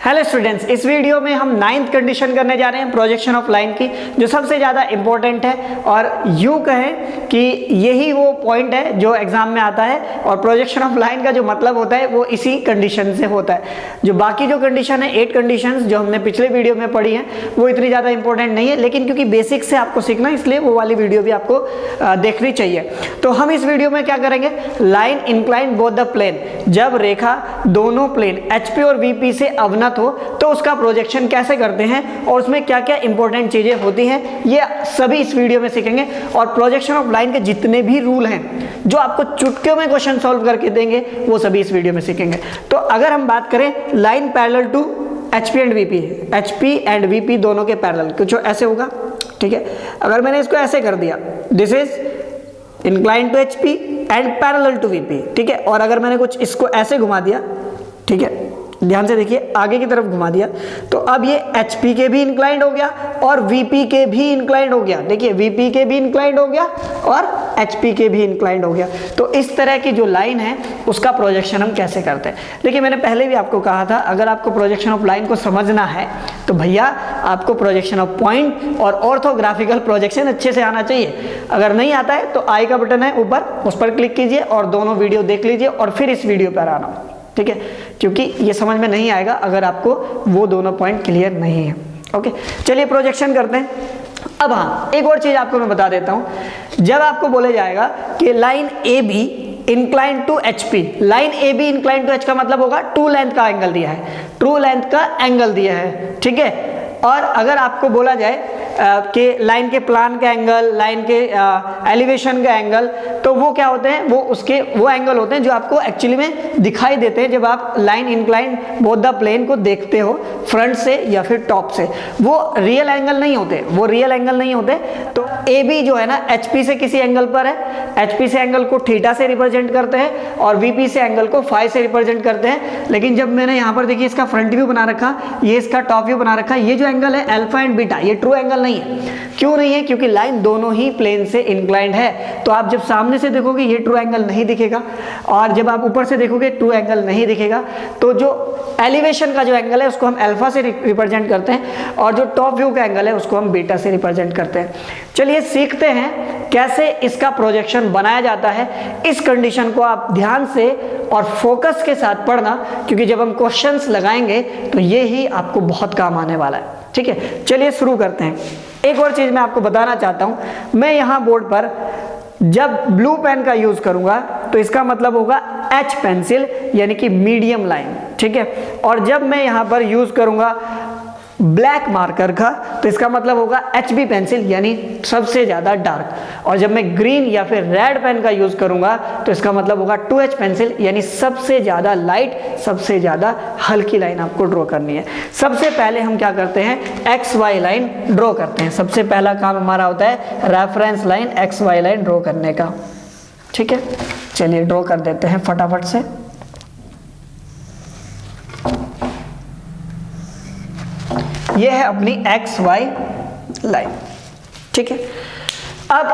Hello students, इस video में हम 9th कंडीशन करने जा रहे हैं प्रोजेक्शन ऑफ लाइन की, जो सबसे ज़्यादा इंपॉर्टेंट है और यूँ कहें कि यही वो पॉइंट है जो एग्जाम में आता है। और प्रोजेक्शन ऑफ लाइन का जो मतलब होता है वो इसी कंडीशन से होता है। जो बाकी जो कंडीशन है 8 कंडीशंस जो हमने पिछले वीडियो में पढ़ी हैं वो इतनी ज़्यादा इंपॉर्टेंट नहीं है, लेकिन क्योंकि बेसिक से आपको सीखना इसलिए वो वाली वीडियो भी आपको देखनी चाहिए। तो हम इस वीडियो में क्या करेंगे, line incline both the plane, जब रेखा दोनों प्लेन HP और VP से अवनत हो तो उसका प्रोजेक्शन कैसे करते हैं और उसमें क्या क्या इंपॉर्टेंट चीजें होती हैं, ये सभी इस वीडियो में सीखेंगे। और प्रोजेक्शन ऑफ लाइन के जितने भी रूल हैं जो आपको चुटकियों में क्वेश्चन सॉल्व करके देंगे वो सभी इस वीडियो में सीखेंगे। तो अगर हम बात करें line parallel to HP and VP, HP and VP दोनों के पैरेलल, कुछ ऐसे होगा, ठीक है। अगर मैंने इसको ऐसे कर दिया, this is incline to HP and parallel to VP, ठीक है। और अगर मैंने कुछ इसको ऐसे घुमा दिया, ठीक है, ध्यान से देखिए, आगे की तरफ घुमा दिया, तो अब ये HP के भी इंक्लाइंड हो गया और VP के भी इंक्लाइंड हो गया। देखिए VP के भी इंक्लाइंड हो गया और HP के भी इंक्लाइंड हो गया। तो इस तरह की जो लाइन है उसका प्रोजेक्शन हम कैसे करते हैं। देखिए मैंने पहले भी आपको कहा था, अगर आपको प्रोजेक्शन ऑफ लाइन को समझना है तो भैया आपको प्रोजेक्शन ऑफ पॉइंट और ऑर्थोग्राफिकल प्रोजेक्शन अच्छे से आना चाहिए। अगर नहीं आता है तो आई का बटन है ऊपर, उस पर क्लिक कीजिए और दोनों वीडियो देख लीजिए और फिर इस वीडियो पर आना, ठीक है, क्योंकि ये समझ में नहीं आएगा अगर आपको वो दोनों पॉइंट क्लियर नहीं है। ओके, चलिए प्रोजेक्शन करते हैं। अब हाँ, एक और चीज आपको मैं बता देता हूं, जब आपको बोले जाएगा कि line AB incline to HP, line AB incline to H का मतलब होगा ट्रू लेंथ का एंगल दिया है, ट्रू लेंथ का एंगल दिया है, ठीक है। और अगर आपको बोला जाए कि लाइन के प्लान का एंगल, लाइन के एलिवेशन का एंगल, तो वो क्या होते हैं, वो एंगल होते हैं जो आपको एक्चुअली में दिखाई देते हैं जब आप line incline both the plane को देखते हो फ्रंट से या फिर टॉप से। वो रियल एंगल नहीं होते, वो रियल एंगल नहीं होते। तो AB जो है ना HP से किसी एंगल पर है, HP से एंगल को थीटा से रिप्रेजेंट करते हैं और VP से एंगल को फाई से रिप्रेजेंट करते हैं। लेकिन जब मैंने यहाँ पर देखिए इसका फ्रंट व्यू बना रखा, ये इसका टॉप व्यू बना रखा, ये जो एंगल है अल्फा एंड बीटा, ये ट्रू एंगल नहीं है। क्यों नहीं है? क्योंकि लाइन दोनों ही प्लेन से इंक्लाइंड है। तो आप जब सामने से देखोगे ये ट्रू एंगल नहीं दिखेगा और जब आप ऊपर से देखोगे ट्रू एंगल नहीं दिखेगा। तो जो एलिवेशन का जो एंगल है उसको हम अल्फा से रिप्रेजेंट करते हैं और जो टॉप व्यू का एंगल है उसको हम बीटा से रिप्रेजेंट करते हैं। चलिए सीखते हैं कैसे इसका प्रोजेक्शन बनाया जाता है। इस कंडीशन को आप ध्यान से और फोकस के साथ पढ़ना, क्योंकि जब हम क्वेश्चंस लगाएंगे तो ये ही आपको बहुत काम आने वाला है, ठीक है। चलिए शुरू करते हैं। एक और चीज मैं आपको बताना चाहता हूं, मैं यहां बोर्ड पर जब ब्लू पेन का यूज करूंगा तो इसका मतलब होगा H पेंसिल, यानी कि मीडियम लाइन, ठीक है। और जब मैं यहां पर यूज करूंगा ब्लैक मार्कर का तो इसका मतलब होगा HB पेंसिल, यानी सबसे ज्यादा डार्क। और जब मैं ग्रीन या फिर रेड पेन का यूज करूंगा तो इसका मतलब होगा 2H पेंसिल, यानी सबसे ज्यादा लाइट, सबसे ज्यादा हल्की लाइन आपको ड्रॉ करनी है। सबसे पहले हम क्या करते हैं, XY लाइन ड्रॉ करते हैं। सबसे पहला काम हमारा होता है reference line XY line draw करने का, ठीक है। चलिए ड्रॉ कर देते हैं फटाफट से। ये है अपनी XY लाइन, ठीक है। अब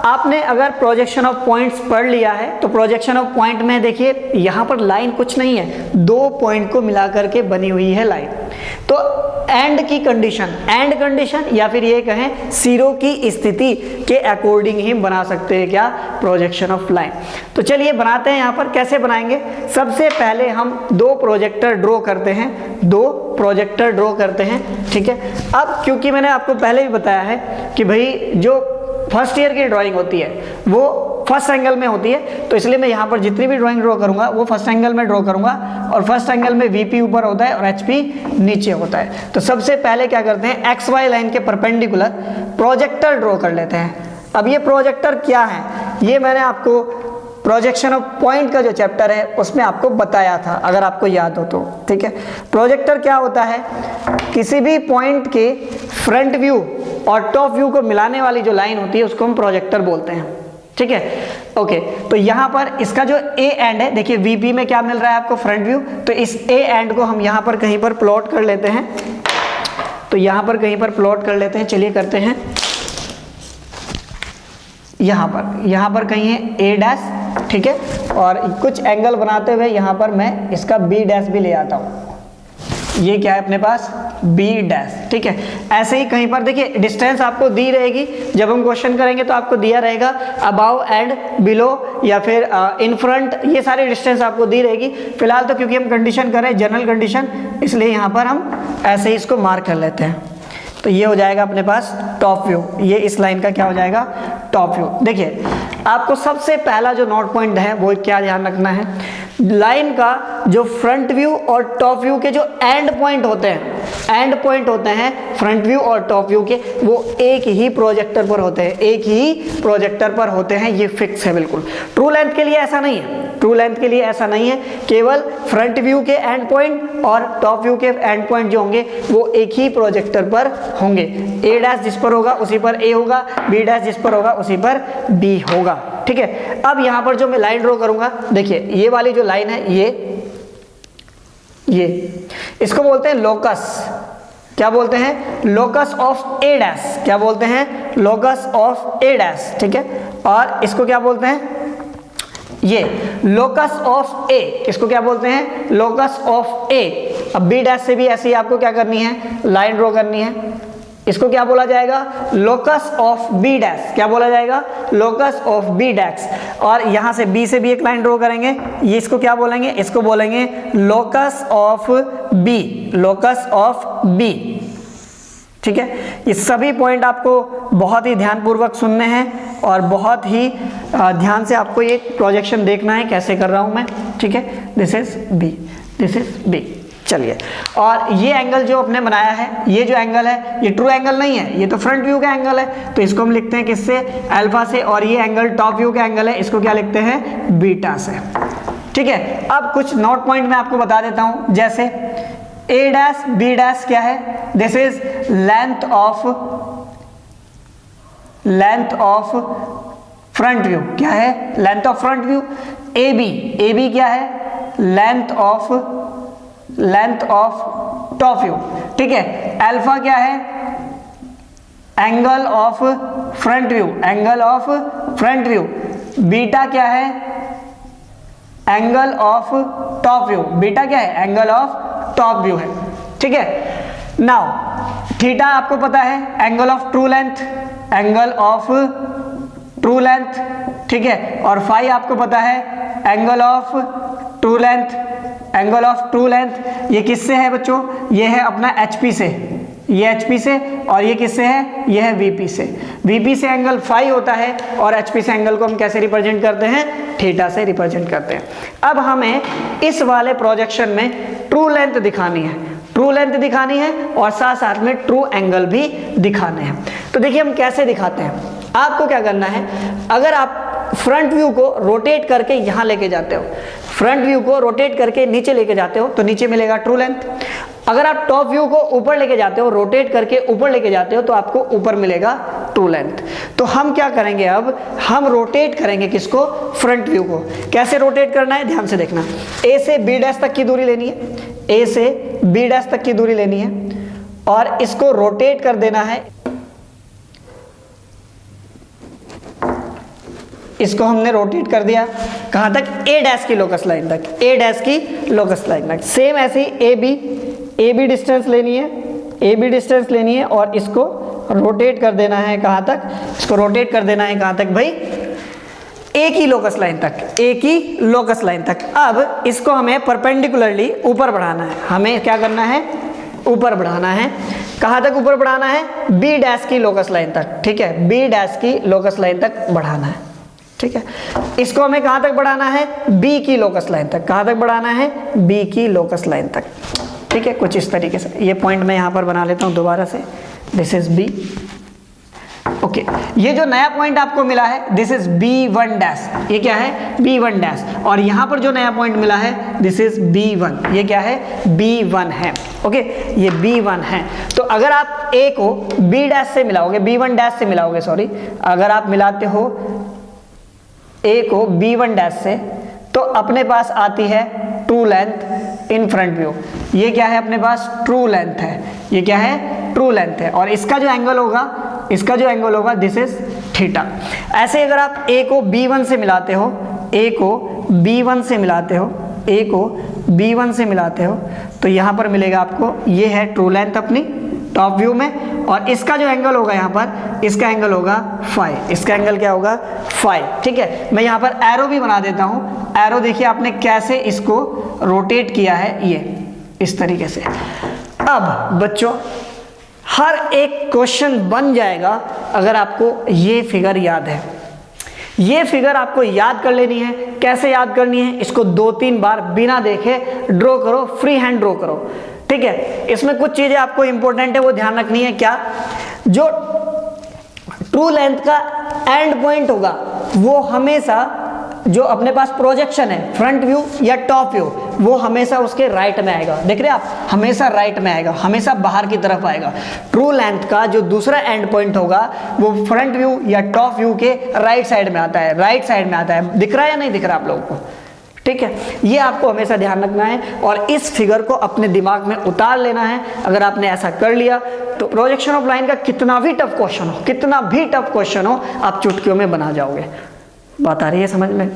आपने अगर प्रोजेक्शन ऑफ पॉइंट्स पढ़ लिया है तो प्रोजेक्शन ऑफ पॉइंट में देखिए यहां पर लाइन कुछ नहीं है, दो पॉइंट को मिलाकर के बनी हुई है लाइन। तो एंड की कंडीशन, एंड कंडीशन या फिर ये कहें जीरो की स्थिति के अकॉर्डिंग ही बना सकते हैं क्या, प्रोजेक्शन ऑफ लाइन। तो चलिए बनाते हैं। यहां पर कैसे बनाएंगे, सबसे पहले हम दो प्रोजेक्टर ड्रॉ करते हैं, दो प्रोजेक्टर ड्रॉ करते हैं, ठीक है। अब क्योंकि मैंने आपको पहले भी बताया है कि भाई जो फर्स्ट ईयर की ड्राइंग होती है वो फर्स्ट एंगल में होती है, तो इसलिए मैं यहाँ पर जितनी भी ड्राइंग ड्रॉ करूंगा वो फर्स्ट एंगल में ड्रॉ करूंगा। और फर्स्ट एंगल में VP ऊपर होता है और HP नीचे होता है। तो सबसे पहले क्या करते हैं, XY लाइन के परपेंडिकुलर प्रोजेक्टर ड्रॉ कर लेते हैं। अब ये प्रोजेक्टर क्या है, ये मैंने आपको प्रोजेक्शन ऑफ पॉइंट का जो चैप्टर है उसमें आपको बताया था, अगर आपको याद हो तो, ठीक है। प्रोजेक्टर क्या होता है, किसी भी पॉइंट के फ्रंट व्यू और टॉप व्यू को मिलाने वाली जो लाइन होती है उसको हम प्रोजेक्टर बोलते हैं, ठीक है। ओके, तो यहां पर इसका जो A एंड है, देखिए VP में क्या मिल रहा है आपको, फ्रंट व्यू। तो इस A एंड को हम यहां पर कहीं पर प्लॉट कर लेते हैं, तो यहां पर कहीं पर प्लॉट कर लेते हैं। चलिए करते हैं, यहां पर कहीं है A', ठीक है। और कुछ एंगल बनाते हुए यहां पर मैं इसका B' भी ले आता हूं, ये क्या है अपने पास बी डैश, ठीक है। ऐसे ही कहीं पर देखिए डिस्टेंस आपको दी रहेगी, जब हम क्वेश्चन करेंगे तो आपको दिया रहेगा अबाव एंड बिलो या फिर इन फ्रंट, ये सारी डिस्टेंस आपको दी रहेगी। फिलहाल तो क्योंकि हम कंडीशन कर रहे हैं जनरल कंडीशन, इसलिए यहाँ पर हम ऐसे ही इसको मार्क कर लेते हैं। तो ये हो जाएगा अपने पास टॉप व्यू, ये इस लाइन का क्या हो जाएगा टॉप व्यू। देखिए आपको सबसे पहला जो नोट पॉइंट है वो क्या ध्यान रखना है, लाइन का जो फ्रंट व्यू और टॉप व्यू के जो एंड पॉइंट होते हैं फ्रंट व्यू और टॉप व्यू के, वो एक ही प्रोजेक्टर पर होते हैं, एक ही प्रोजेक्टर पर होते हैं, ये फिक्स है बिल्कुल। ट्रू लेंथ के लिए ऐसा नहीं है, ट्रू लेंथ के लिए ऐसा नहीं है, केवल फ्रंट व्यू के एंड पॉइंट और टॉप व्यू के एंड पॉइंट जो होंगे वो एक ही प्रोजेक्टर पर होंगे। ए डैश जिस पर होगा उसी पर ए होगा, बी डैश जिस पर होगा उसी पर बी होगा, ठीक है। अब यहां पर जो मैं लाइन ड्रॉ करूंगा, देखिए ये वाली जो लाइन है ये इसको बोलते हैं लोकस, क्या बोलते हैं लोकस ऑफ ए डैश, क्या बोलते हैं लोकस ऑफ ए डैश, ठीक है। और इसको क्या बोलते हैं ये लोकस ऑफ ए, इसको क्या बोलते हैं लोकस ऑफ ए। अब बी डैश से भी ऐसे ही आपको क्या करनी है लाइन ड्रॉ करनी है, इसको क्या बोला जाएगा लोकस ऑफ बी डैश, क्या बोला जाएगा लोकस ऑफ बी डैश। और यहां से बी से भी एक लाइन ड्रॉ करेंगे, ये इसको क्या बोलेंगे, इसको बोलेंगे locus of B, locus of B, ठीक है। ये सभी पॉइंट आपको बहुत ही ध्यानपूर्वक सुनने हैं और बहुत ही ध्यान से आपको ये प्रोजेक्शन देखना है कैसे कर रहा हूं मैं, ठीक है। This is B, this is B, चलिए। और ये एंगल जो आपने बनाया है, ये जो एंगल है ये ट्रू एंगल नहीं है, ये तो फ्रंट व्यू का एंगल है, तो इसको हम लिखते हैं किससे अल्फा से, और ये एंगल टॉप व्यू का एंगल है, इसको क्या लिखते हैं बीटा से, ठीक है। अब कुछ नोट पॉइंट मैं आपको बता देता हूं, जैसे ए डैश बी डैश क्या है, this is length of front view, क्या है length of front view. A B क्या है लेंथ ऑफ टॉप व्यू, ठीक है। अल्फा क्या है angle of front view, angle of front view. Beta क्या है angle of top view, beta क्या है एंगल ऑफ टॉप व्यू है, ठीक है। नाउ थीटा आपको पता है angle of true length, angle of true length, ठीक है। और फाई आपको पता है angle of true length, angle of true length. ये किससे है बच्चों, ये है अपना एचपी से, ये एचपी से, और ये किससे है ये है वीपी से। वीपी से एंगल फाई होता है और एचपी से एंगल को हम कैसे रिप्रेजेंट करते हैं थीटा से रिप्रेजेंट करते हैं। अब हमें इस वाले प्रोजेक्शन में ट्रू लेंथ दिखानी है, ट्रू लेंथ दिखानी है और साथ साथ में ट्रू एंगल भी दिखाने हैं। तो देखिए हम कैसे दिखाते हैं, आपको क्या करना है, अगर आप फ्रंट व्यू को रोटेट करके यहां लेके जाते हो, फ्रंट व्यू को रोटेट करके नीचे लेके जाते हो तो नीचे मिलेगा ट्रू लेंथ। अगर आप टॉप व्यू को ऊपर लेके जाते हो, रोटेट करके ऊपर लेके जाते हो तो आपको ऊपर मिलेगा ट्रू लेंथ। तो हम क्या करेंगे, अब हम रोटेट करेंगे किसको फ्रंट व्यू को। कैसे रोटेट करना है ध्यान से देखना, ए से बी डैश तक की दूरी लेनी है, ए से बी डैश तक की दूरी लेनी है और इसको रोटेट कर देना है। इसको हमने रोटेट कर दिया कहां तक, ए डैश की लोकस लाइन तक, ए डैश की लोकस लाइन तक। सेम ऐसे ही ए बी डिस्टेंस लेनी है, ए बी डिस्टेंस लेनी है और इसको रोटेट कर देना है कहां तक, इसको रोटेट कर देना है कहां तक भाई, एक ही लोकस लाइन तक, एक ही लोकस लाइन तक। अब इसको हमें परपेंडिकुलरली ऊपर बढ़ाना है, हमें क्या करना है ऊपर बढ़ाना है। कहां तक ऊपर बढ़ाना है, बी डैश की लोकस लाइन तक, ठीक है, बी डैश की लोकस लाइन तक बढ़ाना है, ठीक है। इसको हमें कहां तक बढ़ाना है, बी की लोकस लाइन तक, कहां तक बढ़ाना है बी की लोकस लाइन तक, ठीक है। कुछ इस तरीके से ये पॉइंट मैं यहां पर बना लेता हूं दोबारा से, दिस इज बी, ओके। ये जो नया पॉइंट आपको मिला है दिस इज B1 डैश, ये क्या है B1 डैश, और यहां पर जो नया पॉइंट मिला है दिस इज B1, ये क्या है B1 है, ओके, ये B1 है। तो अगर आप A को B डैश से मिलाओगे, B1 डैश से मिलाओगे, सॉरी, अगर आप मिलाते हो A को B1 डैश से तो अपने पास आती है true length in front view. ये क्या है अपने पास ट्रू लेंथ है, ये क्या है ट्रू लेंथ है, और इसका जो एंगल होगा, इसका जो एंगल होगा दिस इज थीटा। ऐसे अगर आप A को B1 से मिलाते हो, A को B1 से मिलाते हो, A को B1 से मिलाते हो तो यहाँ पर मिलेगा आपको, ये है ट्रू लेंथ अपनी टॉप व्यू में, और इसका जो एंगल होगा यहाँ पर, इसका एंगल होगा फाई, इसका एंगल क्या होगा फाई। ठीक है, मैं यहाँ पर एरो भी बना देता हूँ। एरो देखिए आपने कैसे इसको रोटेट किया है, ये इस तरीके से। अब बच्चों हर एक क्वेश्चन बन जाएगा अगर आपको ये फिगर याद है। ये फिगर आपको याद कर लेनी है। कैसे याद करनी है, इसको 2-3 बार बिना देखे ड्रॉ करो, फ्री हैंड ड्रॉ करो। ठीक है, इसमें कुछ चीजें आपको इंपॉर्टेंट है वो ध्यान रखनी है। क्या, जो ट्रू लेंथ का एंड पॉइंट होगा वो हमेशा, जो अपने पास प्रोजेक्शन है फ्रंट व्यू या टॉप व्यू, वो हमेशा उसके राइट में आएगा। देख रहे हैं आप, हमेशा राइट में आएगा, हमेशा बाहर की तरफ आएगा। ट्रू लेंथ का जो दूसरा एंड पॉइंट होगा वो फ्रंट व्यू या टॉप व्यू के राइट साइड में आता है, राइट साइड में आता है। दिख रहा है या नहीं दिख रहा आप लोगों को? ठीक है, ये आपको हमेशा ध्यान रखना है और इस फिगर को अपने दिमाग में उतार लेना है। अगर आपने ऐसा कर लिया तो प्रोजेक्शन ऑफ लाइन का कितना भी टफ क्वेश्चन हो, कितना भी टफ क्वेश्चन हो, आप चुटकियों में बना जाओगे। बात आ रही है समझ में?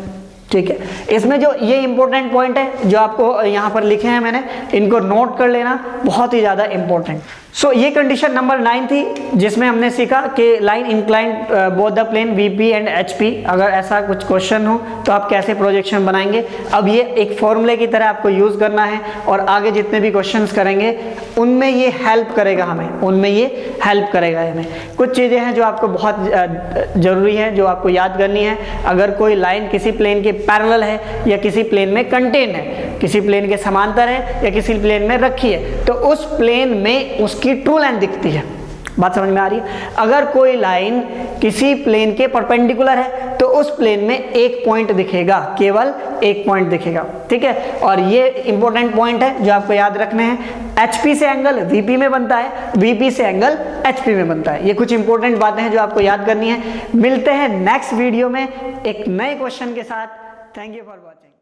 ठीक है, इसमें जो ये इंपॉर्टेंट पॉइंट है जो आपको यहाँ पर लिखे हैं मैंने, इनको नोट कर लेना, बहुत ही ज़्यादा इंपॉर्टेंट। सो ये कंडीशन नंबर 9 थी जिसमें हमने सीखा कि line inclined both the plane VP and HP। अगर ऐसा कुछ क्वेश्चन हो तो आप कैसे प्रोजेक्शन बनाएंगे। अब ये एक फॉर्मूले की तरह आपको यूज़ करना है और आगे जितने भी क्वेश्चंस करेंगे उनमें ये हेल्प करेगा हमें, उनमें ये हेल्प करेगा हमें। कुछ चीज़ें हैं जो आपको बहुत ज़रूरी है, जो आपको याद करनी है। अगर कोई लाइन किसी प्लेन के पैरेलल है या किसी प्लेन में कंटेन है, किसी प्लेन के समांतर है या किसी प्लेन में रखी है, तो उस प्लेन में उसकी ट्रू लेंथ दिखती है। बात समझ में आ रही है? अगर कोई लाइन किसी प्लेन के परपेंडिकुलर है तो उस प्लेन में एक पॉइंट दिखेगा, केवल एक पॉइंट दिखेगा। ठीक है, और ये इंपॉर्टेंट पॉइंट है जो आपको याद रखने हैं। HP से एंगल VP में बनता है, VP से एंगल HP में बनता है। ये कुछ इंपॉर्टेंट बातें हैं जो आपको याद करनी है। मिलते हैं नेक्स्ट वीडियो में एक नए क्वेश्चन के साथ। Thank you for watching.